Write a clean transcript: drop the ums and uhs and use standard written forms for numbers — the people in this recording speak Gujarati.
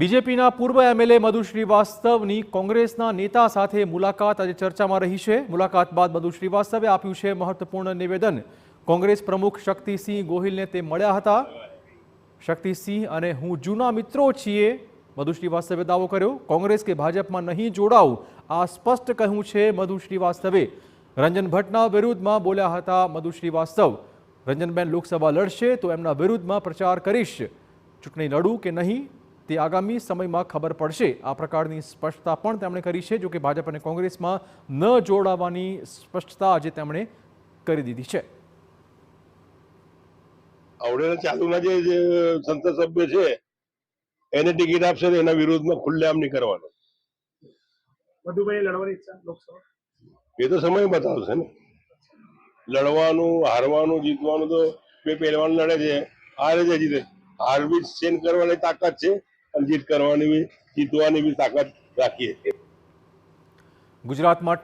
બીજેપીના પૂર્વ એમએલએ મધુ શ્રીવાસ્તવની કોંગ્રેસના નેતા સાથે મુલાકાત આજે ચર્ચામાં રહી છે। મુલાકાત બાદ મધુ શ્રીવાસ્તવે આપ્યું છે મહત્વપૂર્ણ નિવેદન। કોંગ્રેસ પ્રમુખ શક્તિસિંહ ગોહિલને તે મળ્યા હતા। શક્તિસિંહ અને હું જૂના મિત્રો છીએ, મધુ શ્રીવાસ્તવે દાવો કર્યો। કોંગ્રેસ કે ભાજપમાં નહીં જોડાવું, આ સ્પષ્ટ કહ્યું છે મધુ શ્રીવાસ્તવે। રંજન ભટ્ટના વિરુદ્ધમાં બોલ્યા હતા મધુ શ્રીવાસ્તવ। રંજનબેન લોકસભા લડશે તો એમના વિરુદ્ધમાં પ્રચાર કરીશ। ચૂંટણી લડું કે નહીં તે આગામી સમયમાં ખબર પડશે, આ પ્રકારની સ્પષ્ટતા પણ તેમણે કરી છે। જો કે ભાજપ અને કોંગ્રેસમાં ન જોડાવાની સ્પષ્ટતા આજે તેમણે કરી દીધી છે। આવડેલા ચાલુના જે સંસદ સભ્ય છે એને ટિકિટ આપશે તો એના વિરોધમાં ખુલ્લેઆમ નહીં કરવાનો। મધુભાઈ લડવાની ઈચ્છા લોકસભા એ તો સમય બતાવશે ને। લડવાનું, હારવાનું, જીતવાનું તો બે પહેલવાન લડે છે, હારે છે, જીતે। હાર બી સહન કરવાની તાકાત છે અને જીત કરવાની બી, જીતવાની બી તાકાત રાખીએ। ગુજરાતમાં